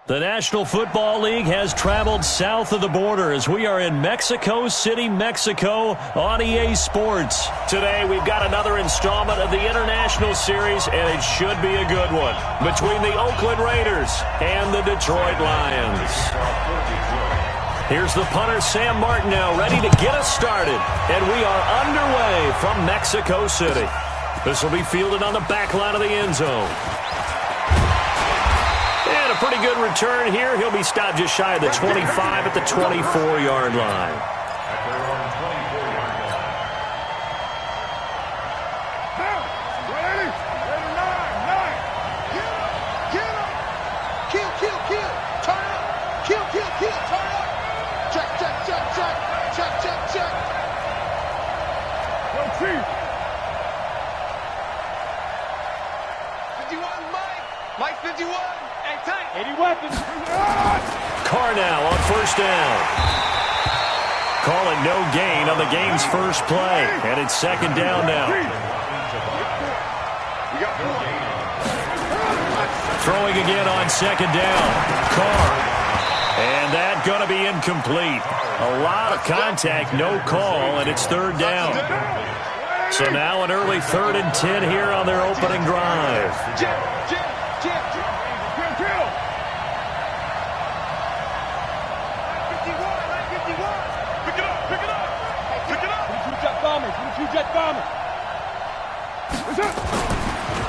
The National Football League has traveled south of the border as we are in Mexico City, Mexico on EA Sports. Today we've got another installment of the International Series, and it should be a good one, between the Oakland Raiders and the Detroit Lions. Here's the punter, Sam Martineau, ready to get us started, and we are underway from Mexico City. This will be fielded on the back line of the end zone. And a pretty good return here. He'll be stopped just shy of the 25 at the 24-yard line. Carr now on first down. Call it no gain on the game's first play. And it's second down now. Throwing again on second down. Carr. And that going to be incomplete. A lot of contact, no call, and it's third down. So now an early 3rd and 10 here on their opening drive.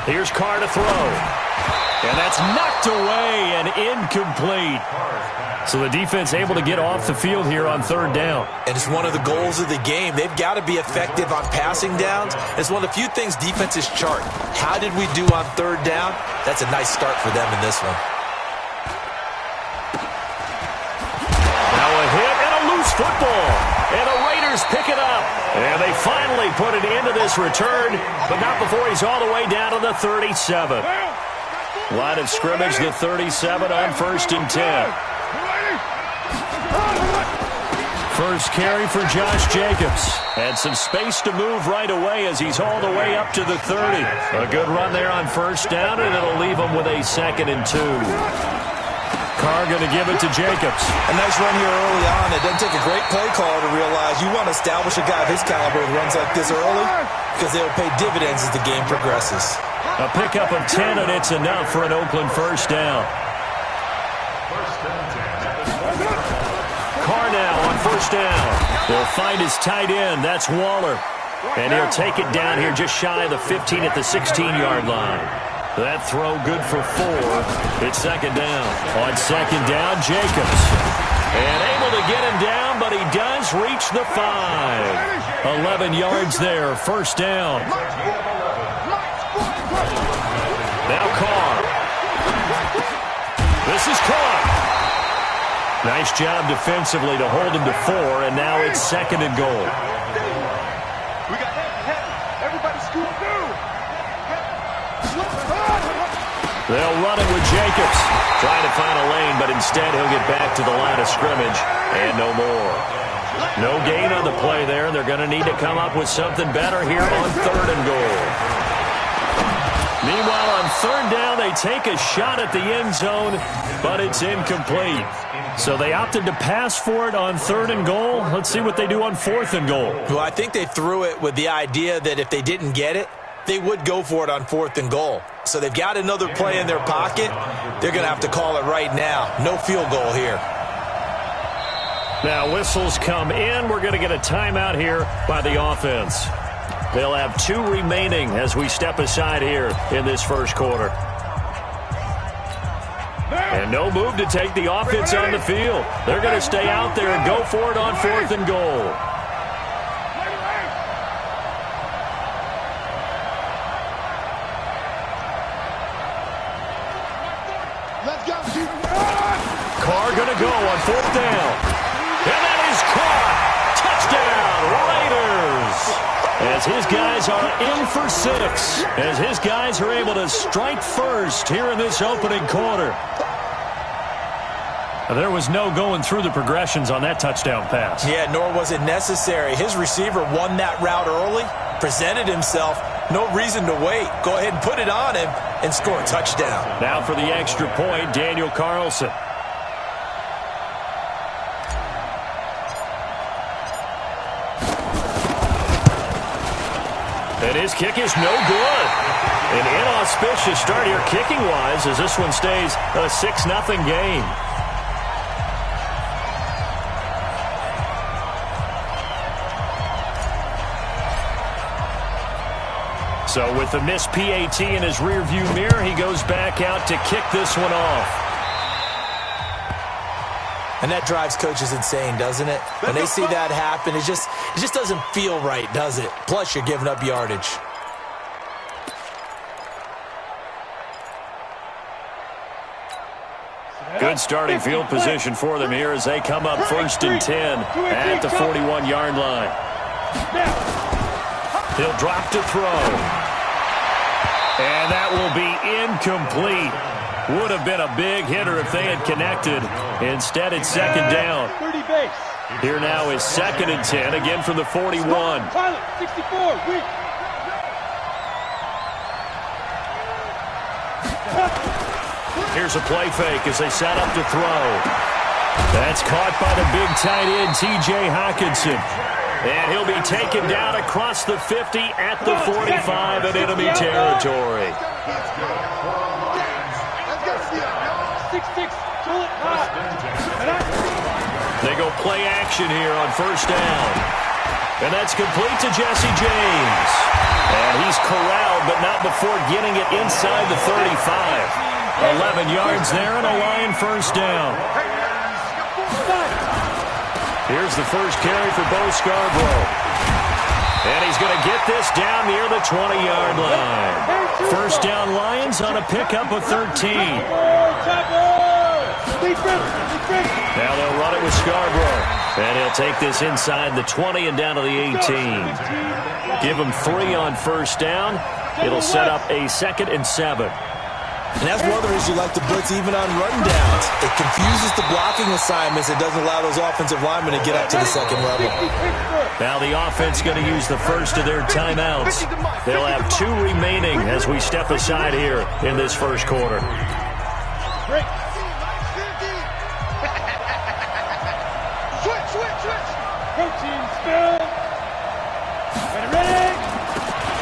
Here's Carr to throw. And that's knocked away and incomplete. So the defense able to get off the field here on third down. And it's one of the goals of the game. They've got to be effective on passing downs. It's one of the few things defenses chart. How did we do on third down? That's a nice start for them in this one. Now a hit and a loose football. And the Raiders pick it up. And they finally put an end to this return, but not before he's all the way down to the 37. Line of scrimmage, the 37 on 1st and 10. First carry for Josh Jacobs. And some space to move right away as he's all the way up to the 30. A good run there on first down, and it'll leave him with a 2nd and 2. Carr going to give it to Jacobs. A nice run here early on. It doesn't take a great play caller to realize you want to establish a guy of his caliber who runs like this early because they'll pay dividends as the game progresses. A pickup of 10, and it's enough for an Oakland first down. Carr now on first down. They'll find his tight end. That's Waller. And he'll take it down here just shy of the 15 at the 16-yard line. That throw good for 4. It's second down. On second down, Jacobs. And able to get him down, but he does reach the 5. 11 yards there, first down. Now Carr. This is Carr. Nice job defensively to hold him to 4, and now it's 2nd and goal. We got head. Everybody scoot through. They'll run it with Jacobs. Trying to find a lane, but instead he'll get back to the line of scrimmage. And no more. No gain on the play there. They're going to need to come up with something better here on 3rd and goal. Meanwhile, on 3rd down, they take a shot at the end zone, but it's incomplete. So they opted to pass for it on 3rd and goal. Let's see what they do on 4th and goal. Well, I think they threw it with the idea that if they didn't get it, they would go for it on 4th and goal. So they've got another play in their pocket. They're going to have to call it right now. No field goal here. Now whistles come in. We're going to get a timeout here by the offense. They'll have 2 remaining as we step aside here in this first quarter. And no move to take the offense on the field. They're going to stay out there and go for it on 4th and goal. Carr going to go on 4th down. And that is caught. Touchdown, Raiders. As his guys are in for 6. As his guys are able to strike first here in this opening quarter. There was no going through the progressions on that touchdown pass. Yeah, nor was it necessary. His receiver won that route early, presented himself. No reason to wait. Go ahead and put it on him, and score a touchdown. Now for the extra point, Daniel Carlson. And his kick is no good. An inauspicious start here kicking-wise as this one stays a 6-0 game. So with the missed PAT in his rearview mirror, he goes back out to kick this one off. And that drives coaches insane, doesn't it? When they see that happen, it just doesn't feel right, does it? Plus, you're giving up yardage. Good starting field position for them here as they come up 1st and 10 at the 41-yard line. He'll drop to throw. And that will be incomplete. Would have been a big hitter if they had connected. Instead, it's 2nd down. Here now is 2nd and 10, again from the 41. Here's a play fake as they set up to throw. That's caught by the big tight end, T.J. Hockenson. And he'll be taken down across the 50 at the 45 in enemy territory. They go play action here on 1st down. And that's complete to Jesse James. And he's corralled, but not before getting it inside the 35. 11 yards there and a Lion 1st down. Here's the first carry for Bo Scarborough. And he's going to get this down near the 20-yard line. 1st down Lions on a pickup of 13. Now they'll run it with Scarborough. And he'll take this inside the 20 and down to the 18. Give him 3 on 1st down. It'll set up a 2nd and 7. And that's one of the reasons you like to blitz even on run downs. It confuses the blocking assignments. It doesn't allow those offensive linemen to get up to the 2nd level. Now the offense going to use the first of their timeouts. They'll have 2 remaining as we step aside here in this 1st quarter.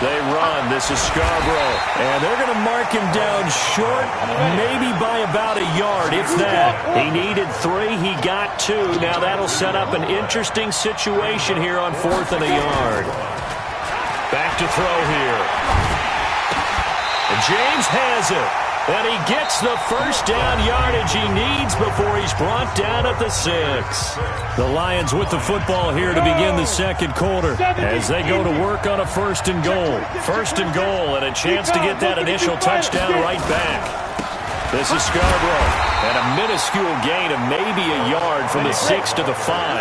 They run. This is Scarborough. And they're going to mark him down short, maybe by about a yard, if that. He needed 3. He got 2. Now that'll set up an interesting situation here on 4th and a yard. Back to throw here. And James has it. And he gets the 1st down yardage he needs before he's brought down at the 6. The Lions with the football here to begin the 2nd quarter as they go to work on a 1st and goal. 1st and goal and a chance to get that initial touchdown right back. This is Scarborough. And a minuscule gain of maybe a yard from the 6 to the 5.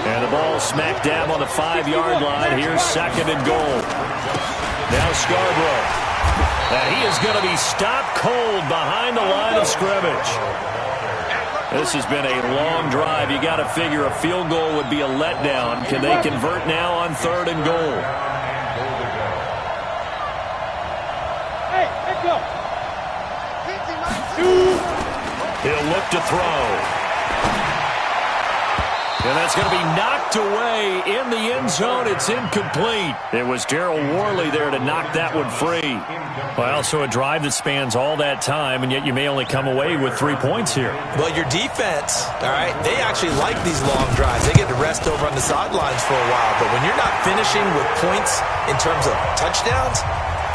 And the ball smack dab on the 5-yard line. Here's 2nd and goal. Now Scarborough. And he is going to be stopped cold behind the line of scrimmage. This has been a long drive. You got to figure a field goal would be a letdown. Can they convert now on 3rd and goal? Hey, let's go. He'll look to throw. And that's going to be knocked away in the end zone. It's incomplete. It was Darryl Worley there to knock that one free. Well, so a drive that spans all that time, and yet you may only come away with 3 points here. Well, your defense, all right, they actually like these long drives. They get to rest over on the sidelines for a while. But when you're not finishing with points in terms of touchdowns,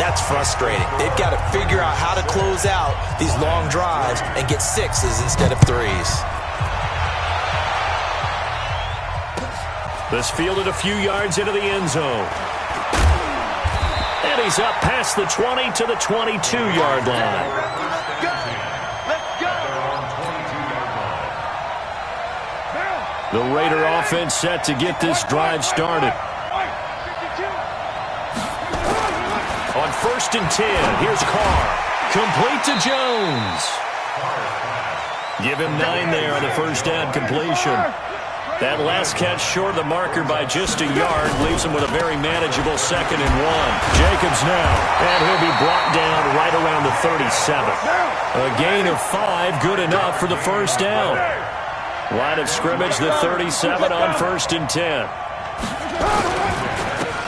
that's frustrating. They've got to figure out how to close out these long drives and get 6s instead of 3s. This fielded a few yards into the end zone. And he's up past the 20 to the 22-yard line. The Raider offense set to get this drive started. On 1st and 10, here's Carr. Complete to Jones. Give him 9 there on the 1st down completion. That last catch short of the marker by just a yard leaves him with a very manageable 2nd and 1. Jacobs now, and he'll be brought down right around the 37. A gain of 5, good enough for the first down. Line of scrimmage, the 37 on 1st and 10.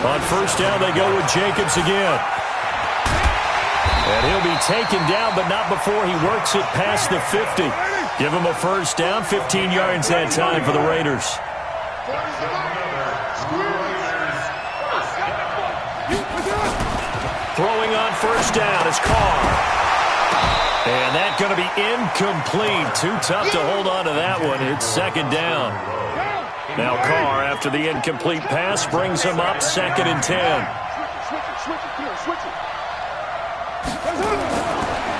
On first down, they go with Jacobs again. And he'll be taken down, but not before he works it past the 50. Give him a first down, 15 yards that time for the Raiders. Throwing on first down is Carr. And that's going to be incomplete. Too tough to hold on to that one. It's 2nd down. Now Carr, after the incomplete pass, brings him up 2nd and 10.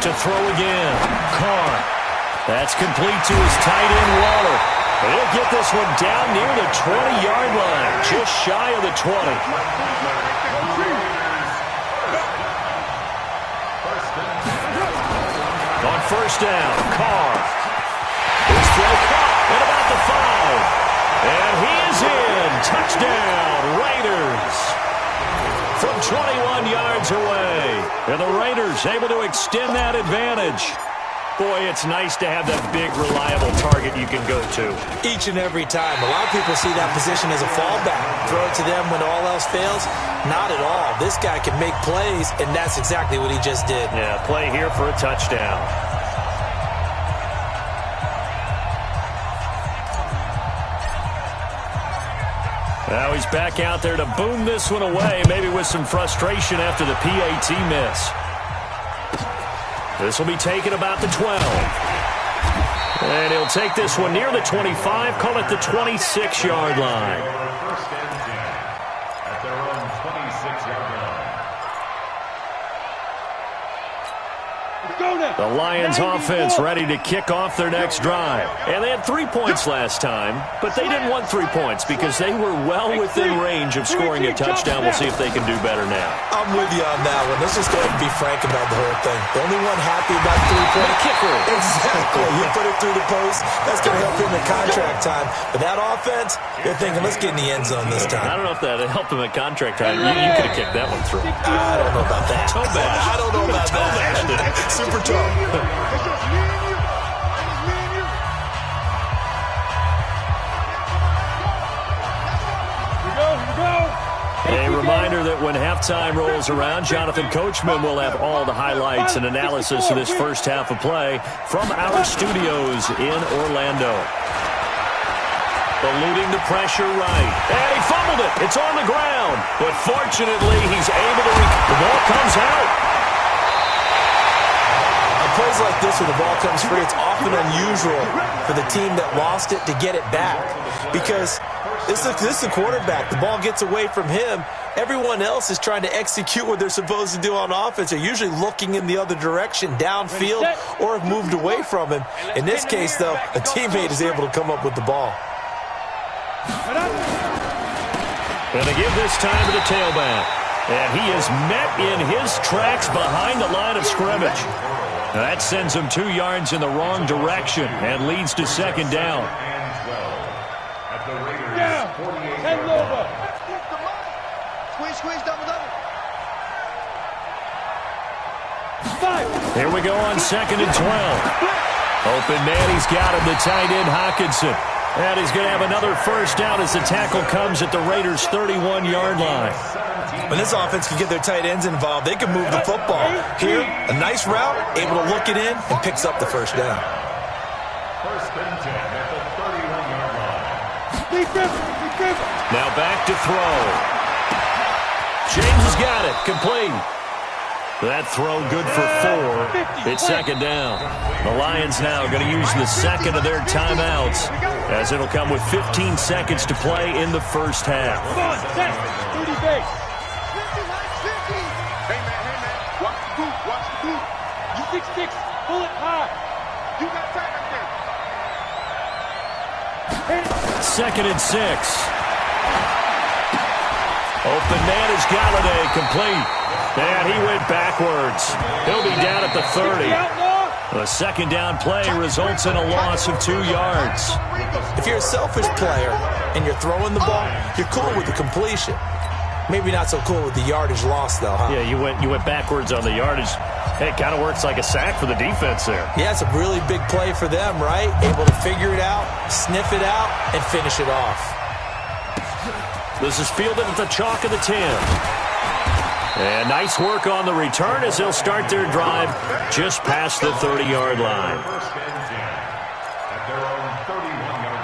To throw again. Carr. That's complete to his tight end, Waller. He'll get this one down near the 20-yard line, just shy of the 20. On first down, Carr. His throw caught at about the 5. And he is in. Touchdown, Raiders. From 21 yards away. And the Raiders able to extend that advantage. Boy, it's nice to have that big, reliable target you can go to. Each and every time. A lot of people see that position as a fallback. Throw it to them when all else fails. Not at all. This guy can make plays, and that's exactly what he just did. Yeah, play here for a touchdown. Now he's back out there to boom this one away, maybe with some frustration after the PAT miss. This will be taken about the 12. And he'll take this one near the 25, call it the 26-yard line. First and 10 at their own 26-yard line. The Lions offense ready to kick off their next drive. And they had 3 points last time, but they didn't want 3 points because they were well within range of scoring a touchdown. We'll see if they can do better now. I'm with you on that one. Let's just go ahead and be frank about the whole thing. The only one happy about 3-point kicker. Exactly. You put it through the post. That's going to help him in contract time. But that offense, they're thinking, let's get in the end zone this time. I don't know if that helped him at contract time. You could have kicked that one through. I don't know about that. I don't know about that. Super tough. A reminder that when halftime rolls around, Jonathan Coachman will have all the highlights and analysis of this first half of play from our studios in Orlando. Eluding the pressure right. And he fumbled it. It's on the ground. But fortunately, he's able to the ball comes out. Plays like this where the ball comes free, it's often unusual for the team that lost it to get it back because this is a quarterback. The ball gets away from him. Everyone else is trying to execute what they're supposed to do on offense. They're usually looking in the other direction, downfield, or have moved away from him. In this case, though, a teammate is able to come up with the ball. And they give this time to the tailback. And he is met in his tracks behind the line of scrimmage. That sends him 2 yards in the wrong direction and leads to 2nd down. At the Raiders, 48-yard line. Squeeze, double. Here we go on 2nd and 12. Open man, he's got him, the tight end Hockenson. And he's going to have another first down as the tackle comes at the Raiders' 31-yard line. When this offense can get their tight ends involved, they can move the football. Here, a nice route, able to look it in, and picks up the first down. First and 10 at the 31-yard line. Now back to throw. James has got it, complete. That throw good for 4. It's 2nd down. The Lions now going to use the second of their timeouts as it'll come with 15 seconds to play in the first half. Hey, man. Watch the boot. You 6'6", pull it high. You got time right there. 2nd and 6. Open man is Galladay, complete. And he went backwards. He'll be down at the 30. A second down play results in a loss of 2 yards. If you're a selfish player and you're throwing the ball, you're cool with the completion. Maybe not so cool with the yardage loss, though, huh? Yeah, you went backwards on the yardage. Hey, it kind of works like a sack for the defense there. Yeah, it's a really big play for them, right? Able to figure it out, sniff it out, and finish it off. This is fielded at the chalk of the 10. And nice work on the return as they'll start their drive just past the 30-yard line. First and 10 at their own 31-yard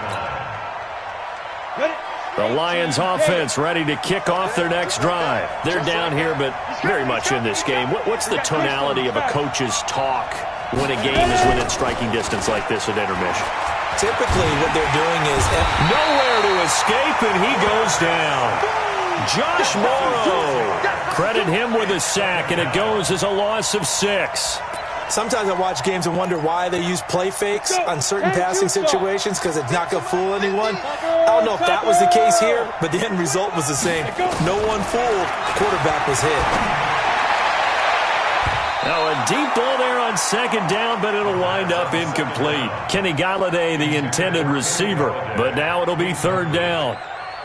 line. The Lions offense ready to kick off their next drive. They're down here, but very much in this game. What's the tonality of a coach's talk when a game is within striking distance like this at intermission? Typically, what they're doing is nowhere to escape, and he goes down. Josh Morrow. Credit him with a sack, and it goes as a loss of 6. Sometimes I watch games and wonder why they use play fakes on certain passing situations because it's not going to fool anyone. I don't know if that was the case here, but the end result was the same. No one fooled. Quarterback was hit. Now a deep ball there on second down, but it'll wind up incomplete. Kenny Galladay, the intended receiver, but now it'll be third down.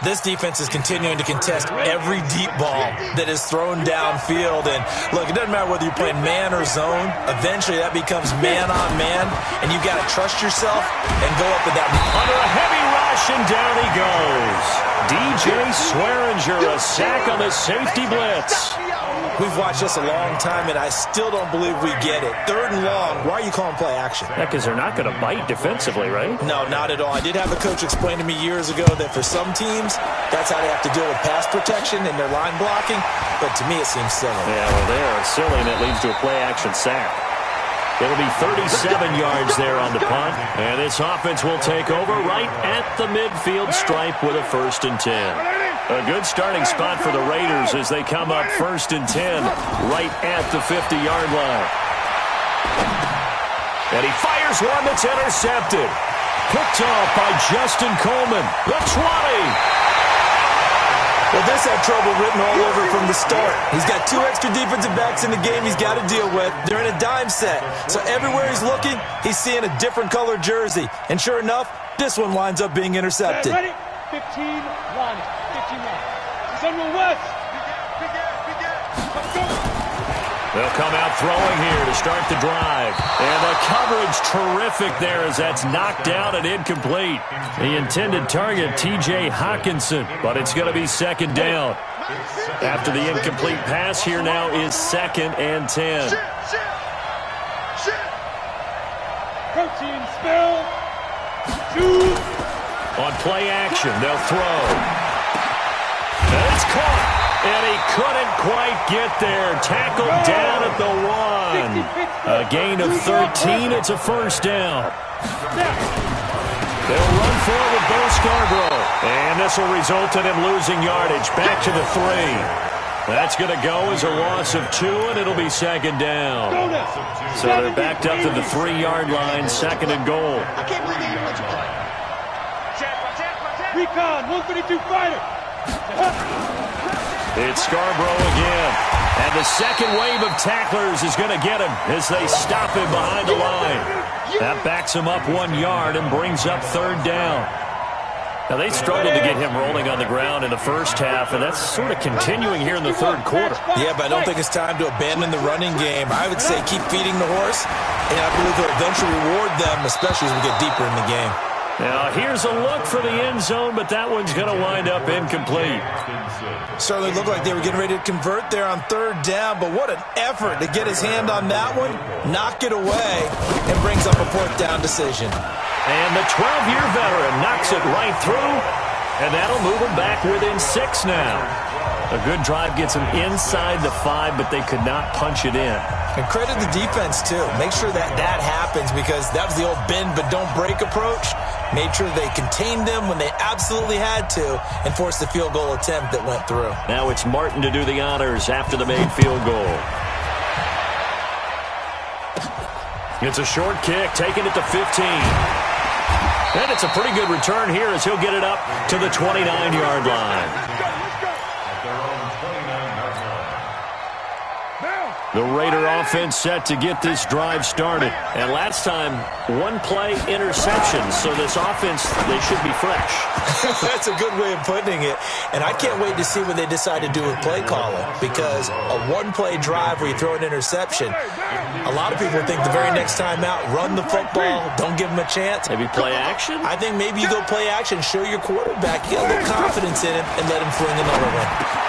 This defense is continuing to contest every deep ball that is thrown downfield. And, look, it doesn't matter whether you're playing man or zone. Eventually, that becomes man-on-man, and you've got to trust yourself and go up with that. Under a heavy rush, and down he goes. DJ Swearinger, a sack on the safety blitz. We've watched this a long time, and I still don't believe we get it. Third and long, why are you calling play action? Yeah, because they're not going to bite defensively, right? No, not at all. I did have a coach explain to me years ago that for some teams, that's how they have to deal with pass protection and their line blocking. But to me, it seems silly. Yeah, well, they are silly, and it leads to a play-action sack. It'll be 37 yards there on the punt. And this offense will take over right at the midfield stripe with a 1st and 10. A good starting spot for the Raiders as they come up 1st and 10 right at the 50-yard line. And he fires one that's intercepted. Picked off by Justin Coleman. The 20. Well, this had trouble written all over from the start. He's got 2 extra defensive backs in the game he's got to deal with. They're in a dime set. So everywhere he's looking, he's seeing a different colored jersey. And sure enough, this one winds up being intercepted. Ready? 15-1. 15-1. He's on your west. Let's go. They'll come out throwing here to start the drive. And the coverage terrific there as that's knocked out and incomplete. The intended target, T.J. Hawkinson, but it's going to be second down. After the incomplete pass, here now is 2nd and 10. Protein spill. Shoot. On play action, they'll throw. And it's caught. And he couldn't quite get there. Tackled down at the 1. A gain of 13. It's a 1st down. They'll run for it with Bo Scarborough. And this will result in him losing yardage. Back to the 3. That's going to go as a loss of 2, and it'll be second down. So they're backed up to the 3-yard line, 2nd and goal. I can't believe they even let you play. Recon, 132 fighter. It's Scarborough again. And the second wave of tacklers is going to get him as they stop him behind the line. That backs him up 1 yard and brings up 3rd down. Now, they struggled to get him rolling on the ground in the first half, and that's sort of continuing here in the 3rd quarter. Yeah, but I don't think it's time to abandon the running game. I would say keep feeding the horse, and I believe they'll eventually reward them, especially as we get deeper in the game. Now, here's a look for the end zone, but that one's going to wind up incomplete. Certainly looked like they were getting ready to convert there on 3rd down, but what an effort to get his hand on that one, knock it away, and brings up a 4th down decision. And the 12-year veteran knocks it right through, and that'll move him back within 6 now. A good drive gets them inside the 5, but they could not punch it in. And credit the defense, too. Make sure that happens because that was the old bend but don't break approach. Made sure they contained them when they absolutely had to and forced the field goal attempt that went through. Now it's Martin to do the honors after the made field goal. It's a short kick, taking it to 15. And it's a pretty good return here as he'll get it up to the 29-yard line. At their own 29-yard line. The Raider offense set to get this drive started. And last time, one-play interception. So this offense, they should be fresh. That's a good way of putting it. And I can't wait to see what they decide to do with play calling. Because a one-play drive where you throw an interception, a lot of people think the very next time out, run the football, don't give them a chance. Maybe play action? I think maybe you go play action, show your quarterback, get a little confidence in him, and let him fling another one.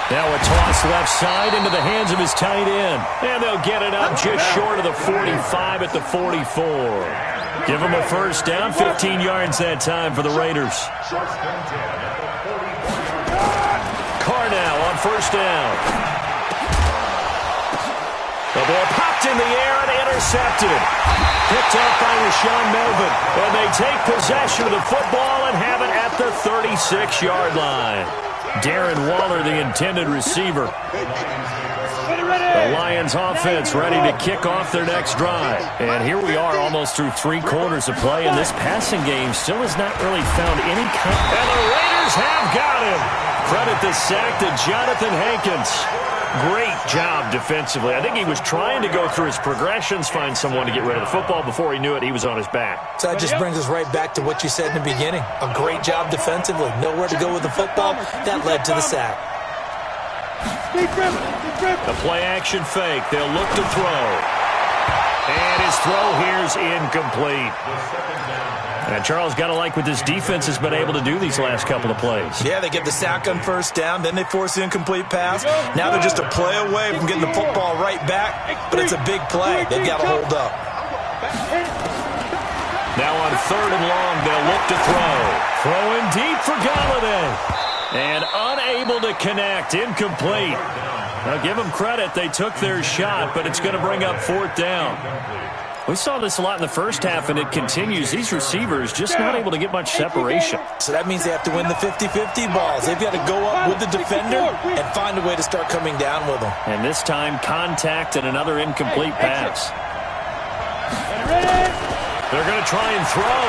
Now a toss left side into the hands of his tight end. And they'll get it up just short of the 45 at the 44. Give him a first down, 15 yards that time for the Raiders. Carr now on first down. The ball popped in the air and intercepted. Picked up by Rashawn Melvin. And they take possession of the football and have it at the 36-yard line. Darren Waller, the intended receiver. The Lions offense ready to kick off their next drive. And here we are almost through 3 quarters of play, and this passing game still has not really found any kind. And the Raiders have got him. Credit the sack to Jonathan Hankins. Great job defensively. I think he was trying to go through his progressions, find someone to get rid of the football. Before he knew it, he was on his back. So that just brings us right back to what you said in the beginning. A great job defensively. Nowhere to go with the football. That led to the sack. The play-action fake. They'll look to throw. And his throw here's incomplete. And Charles, got to like what this defense has been able to do these last couple of plays. Yeah, they get the sack on first down, then they force the incomplete pass. Now they're just a play away from getting the football right back, but it's a big play. They've got to hold up. Now on 3rd and long, they'll look to throw. Throwing deep for Galladay. And unable to connect, incomplete. Now give them credit, they took their shot, but it's going to bring up 4th down. We saw this a lot in the first half, and it continues. These receivers just not able to get much separation. So that means they have to win the 50-50 balls. They've got to go up with the defender and find a way to start coming down with them. And this time, contact and another incomplete pass. They're going to try and throw.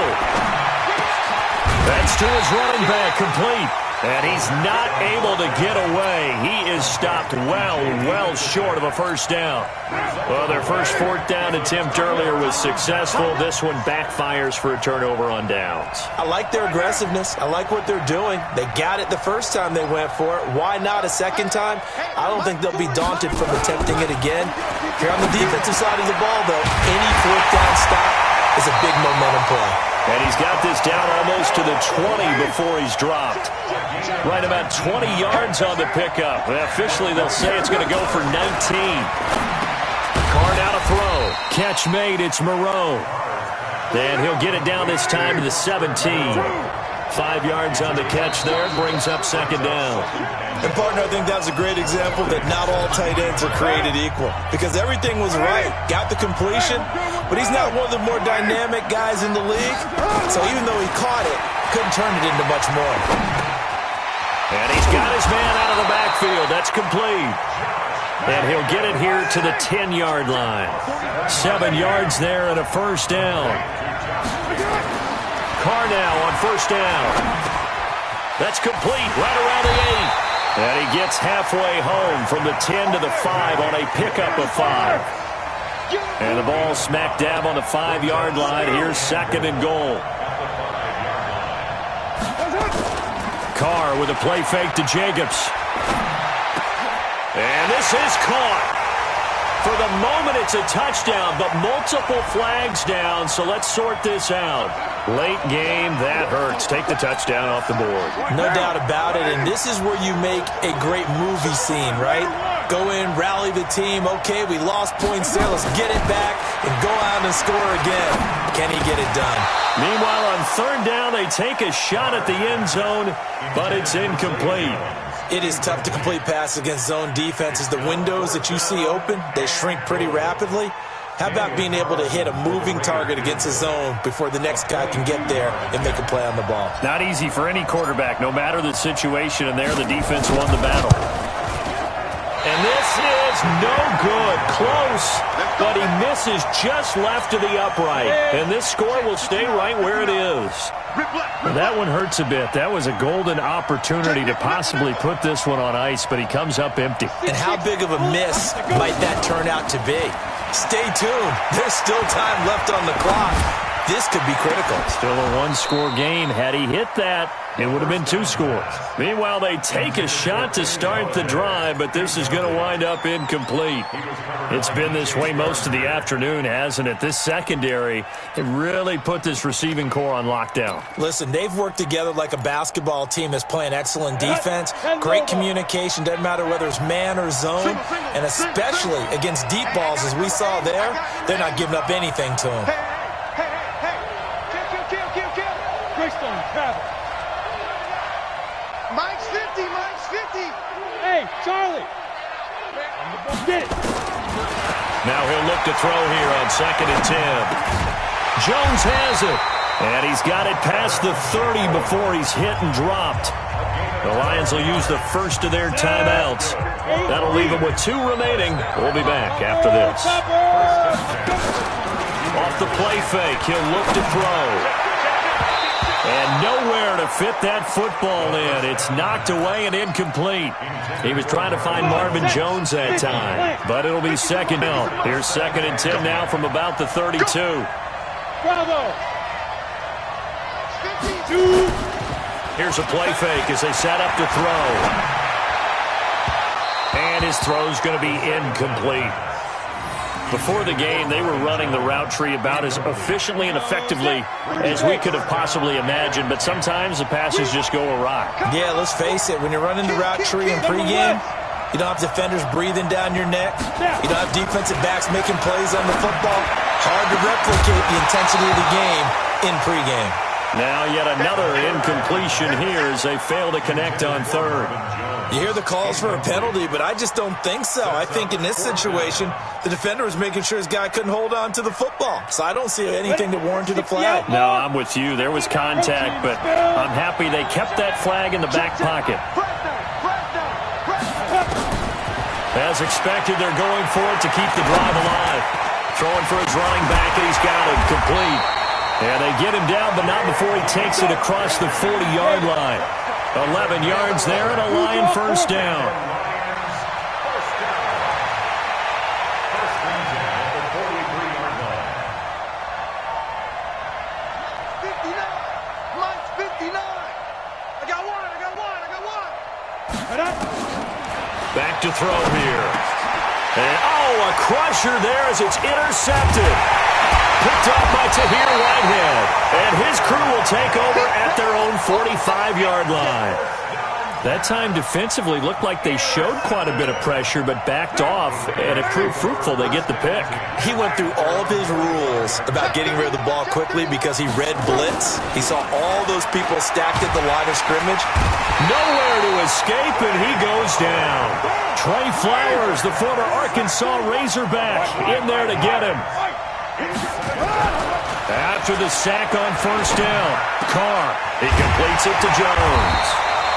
That's to his running back, complete. And he's not able to get away. He is stopped well short of a first down. Well, their first 4th down attempt earlier was successful. This one backfires for a turnover on downs. I like their aggressiveness. I like what they're doing. They got it the first time they went for it. Why not a second time? I don't think they'll be daunted from attempting it again. If you're on the defensive side of the ball, though, any 4th down stop is a big momentum play. And he's got this down almost to the 20 before he's dropped. Right about 20 yards on the pickup. And officially, they'll say it's going to go for 19. Carr now to throw. Catch made. It's Moreau. And he'll get it down this time to the 17. 5 yards on the catch there. Brings up 2nd down. And, partner, I think that's a great example that not all tight ends are created equal. Because everything was right. Got the completion, but he's not one of the more dynamic guys in the league. So even though he caught it, couldn't turn it into much more. And he's got his man out of the backfield. That's complete. And he'll get it here to the 10-yard line. 7 yards there and a first down. Carr now on first down. That's complete right around the 8. And he gets halfway home from the 10 to the 5 on a pickup of 5. And the ball smack dab on the 5-yard line. Here's 2nd and goal. Carr with a play fake to Jacobs. And this is caught. For the moment, it's a touchdown, but multiple flags down, so let's sort this out. Late game, that hurts. Take the touchdown off the board. No doubt about it, and this is where you make a great movie scene, right? Go in, rally the team. Okay, we lost points there. Let's get it back and go out and score again. Can he get it done? Meanwhile, on 3rd down, they take a shot at the end zone, but it's incomplete. It is tough to complete passes against zone defenses. The windows that you see open, they shrink pretty rapidly. How about being able to hit a moving target against a zone before the next guy can get there and make a play on the ball? Not easy for any quarterback, no matter the situation, and there the defense won the battle. And this is is no good. Close, but he misses just left of the upright. And this score will stay right where it is. Well, that one hurts a bit. That was a golden opportunity to possibly put this one on ice, but he comes up empty. And how big of a miss might that turn out to be? Stay tuned. There's still time left on the clock. This could be critical. Still a one-score game. Had he hit that, it would have been 2 scores. Meanwhile, they take a shot to start the drive, but this is going to wind up incomplete. It's been this way most of the afternoon, hasn't it? This secondary, it really put this receiving core on lockdown. Listen, they've worked together like a basketball team that's playing excellent defense. Great communication, doesn't matter whether it's man or zone, and especially against deep balls, as we saw there, they're not giving up anything to them. Mike's 50, Mike's 50. Hey, Charlie. Get it. Now he'll look to throw here on 2nd and 10. Jones has it. And he's got it past the 30 before he's hit and dropped. The Lions will use the first of their timeouts. That'll leave them with 2 remaining. We'll be back after this. Off the play fake, he'll look to throw. And nowhere to fit that football in. It's knocked away and incomplete. He was trying to find Marvin Jones that time, but it'll be 2nd down. Here's 2nd and 10 now from about the 32. Bravo. Here's a play fake as they set up to throw. And his throw's going to be incomplete. Before the game, they were running the route tree about as efficiently and effectively as we could have possibly imagined, but sometimes the passes just go awry. Yeah, let's face it, when you're running the route tree in pregame, you don't have defenders breathing down your neck. You don't have defensive backs making plays on the football. Hard to replicate the intensity of the game in pregame. Now yet another incompletion here as they fail to connect on 3rd. You hear the calls for a penalty, but I just don't think so. I think in this situation, the defender was making sure his guy couldn't hold on to the football. So I don't see anything that warranted a flag. No, I'm with you. There was contact, but I'm happy they kept that flag in the back pocket. As expected, they're going for it to keep the drive alive. Throwing for his running back, and he's got him complete. And they get him down, but not before he takes it across the 40-yard line. 11 yards there and a Lion first down. Mike's 59. I got one. Back to throw here. And, a crusher there as it's intercepted. Picked up by Tahir Whitehead. And his crew will take over at their own 45-yard line. That time defensively looked like they showed quite a bit of pressure but backed off, and it proved fruitful. They get the pick. He went through all of his rules about getting rid of the ball quickly because he read blitz. He saw all those people stacked at the line of scrimmage. Nowhere to escape, and he goes down. Trey Flowers, the former Arkansas Razorback, in there to get him. After the sack on first down, Carr, he completes it to Jones.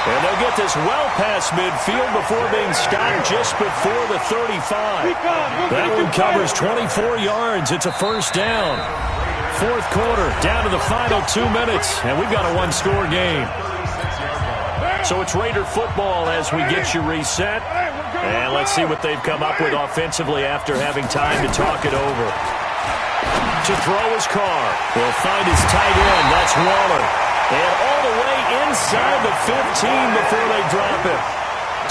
And they'll get this well past midfield before being stopped just before the 35. That one covers 24 yards. It's a first down. 4th quarter, down to the final 2 minutes, and we've got a 1-score game. So it's Raider football as we get you reset. And let's see what they've come up with offensively after having time to talk it over. To throw his Carr. He'll find his tight end. That's Waller. And all the way inside the 15 before they drop him.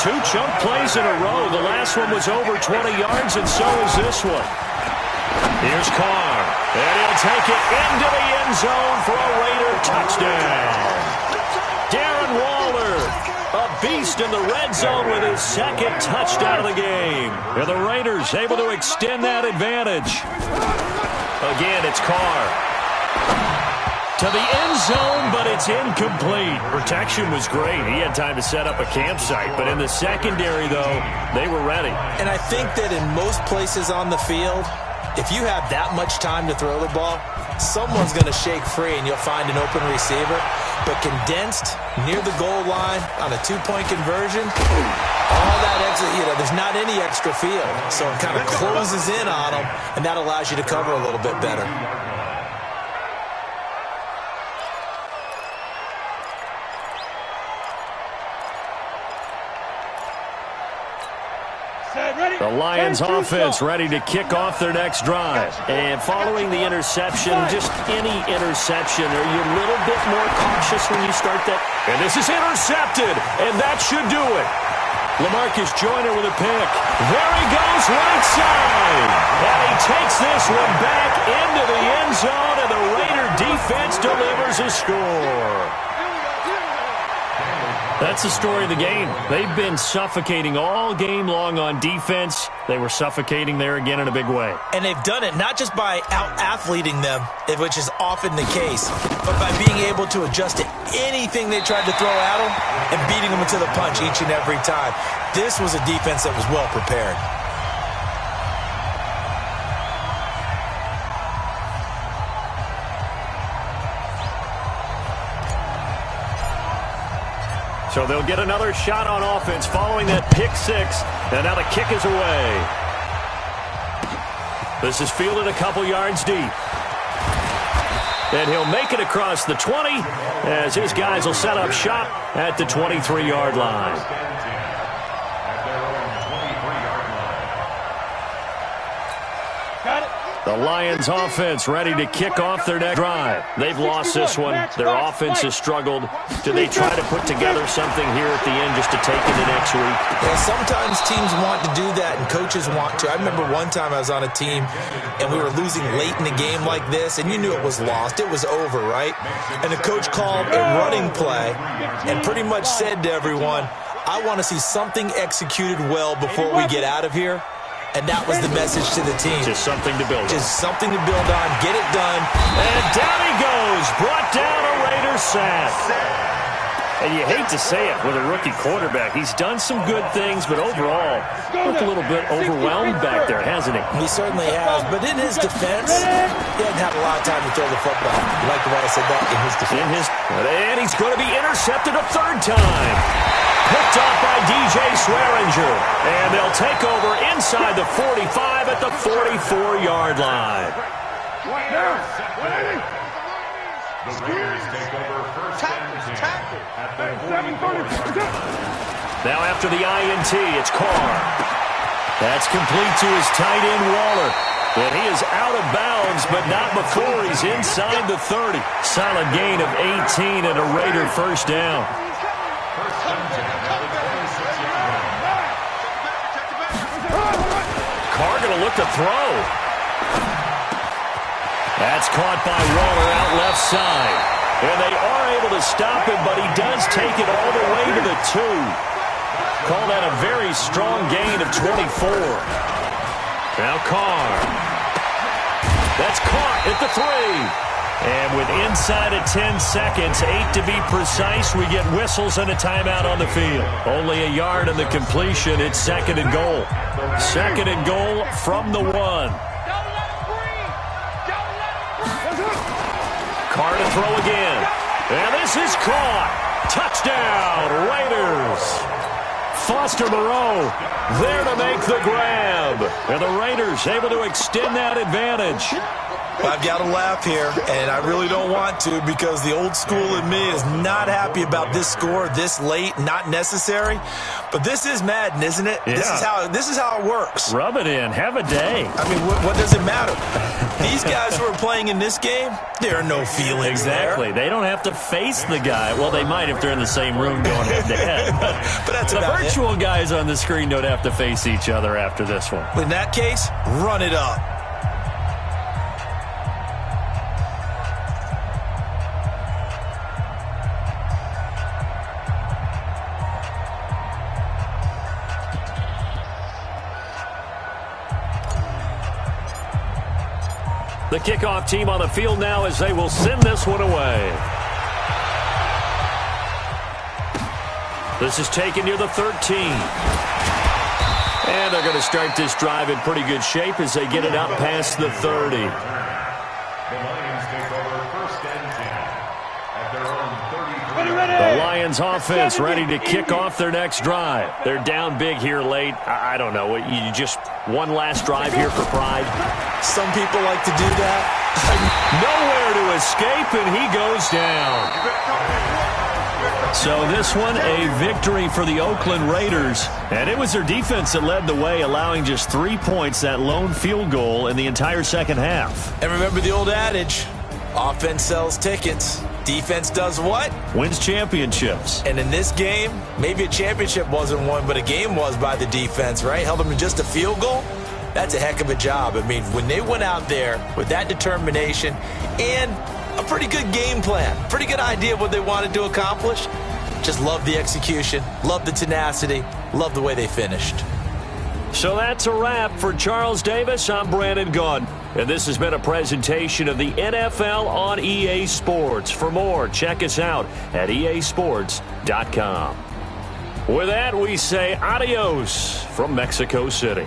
2 chunk plays in a row. The last one was over 20 yards, and so is this one. Here's Carr. And he'll take it into the end zone for a Raider touchdown. Darren Waller, a beast in the red zone with his 2nd touchdown of the game. And the Raiders able to extend that advantage. Again, it's Carr. To the end zone, but it's incomplete. Protection was great. He had time to set up a campsite. But in the secondary, though, they were ready. And I think that in most places on the field, if you have that much time to throw the ball, someone's going to shake free and you'll find an open receiver. but condensed near the goal line on a two-point conversion, all that extra, there's not any extra field. So it kind of closes in on them, and that allows you to cover a little bit better. The Lions offense ready to kick off their next drive. And following the interception, just any interception, are you a little bit more cautious when you start that? And this is intercepted, and that should do it. LaMarcus Joyner with a pick. There he goes, right side. And he takes this one back into the end zone, and the Raider defense delivers a score. That's the story of the game. They've been suffocating all game long on defense. They were suffocating there again in a big way. And they've done it not just by out-athleting them, which is often the case, but by being able to adjust to anything they tried to throw at them and beating them into the punch each and every time. This was a defense that was well prepared. So they'll get another shot on offense following that pick six. And now the kick is away. This is fielded a couple yards deep. And he'll make it across the 20 as his guys will set up shop at the 23-yard line. Got it. The Lions offense ready to kick off their next drive. They've lost this one. Their offense has struggled. Do they try to put together something here at the end just to take into next week? Yeah, sometimes teams want to do that and coaches want to. I remember one time I was on a team and we were losing late in the game like this, and you knew it was lost. It was over, right? And the coach called a running play and pretty much said to everyone, I want to see something executed well before we get out of here. And that was the message to the team. Just something to build on. Just something to build on. Get it done. And down he goes. Brought down a Raider sack. And you hate to say it with a rookie quarterback. He's done some good things, but overall, looked a little bit overwhelmed back there, hasn't he? He certainly has. But in his defense, he hadn't had a lot of time to throw the football. You like the way I said that? In his defense. And he's going to be intercepted a third time. Picked off by DJ Swearinger. And they'll take over inside the 45 at the 44-yard line. The Raiders take over first and 10 at the 44. Now after the INT, it's Carr. That's complete to his tight end, Waller. And he is out of bounds, but not before he's inside the 30. Solid gain of 18 and a Raider first down. Carr going to look to throw. That's caught by Waller out left side. And they are able to stop him, but he does take it all the way to the 2. Call that a very strong gain of 24. Now Carr. That's caught at the 3. And with inside of 10 seconds, 8 to be precise, we get whistles and a timeout on the field. Only a yard in the completion. It's second and goal. Second and goal from the 1. Carr to throw again. And this is caught. Touchdown, Raiders. Foster Moreau there to make the grab. And the Raiders able to extend that advantage. Well, I've got to laugh here, and I really don't want to because the old school in me is not happy about this score this late, not necessary. But this is Madden, isn't it? Yeah. This is how it works. Rub it in. Have a day. I mean, what does it matter? These guys who are playing in this game, there are no feelings Exactly. there. They don't have to face the guy. Well, they might if they're in the same room going head-to-head. But that's the about virtual guys on the screen don't have to face each other after this one. In that case, run it up. The kickoff team on the field now as they will send this one away. This is taken near the 13. And they're going to start this drive in pretty good shape as they get it out past the 30. The Lions take over first and 10 at their own The Lions offense ready to kick off their next drive. They're down big here late. I don't know. You just one last drive here for pride? Some people like to do that. Nowhere to escape, and he goes down. So this one, a victory for the Oakland Raiders. And it was their defense that led the way, allowing just 3 points, that lone field goal in the entire second half. And remember the old adage, offense sells tickets. Defense does what? Wins championships. And in this game, maybe a championship wasn't won, but a game was by the defense, right? Held them to just a field goal. That's a heck of a job. I mean, when they went out there with that determination and a pretty good game plan, pretty good idea of what they wanted to accomplish, just love the execution, love the tenacity, love the way they finished. So that's a wrap for Charles Davis. I'm Brandon Gunn. And this has been a presentation of the NFL on EA Sports. For more, check us out at easports.com. With that, we say adios from Mexico City.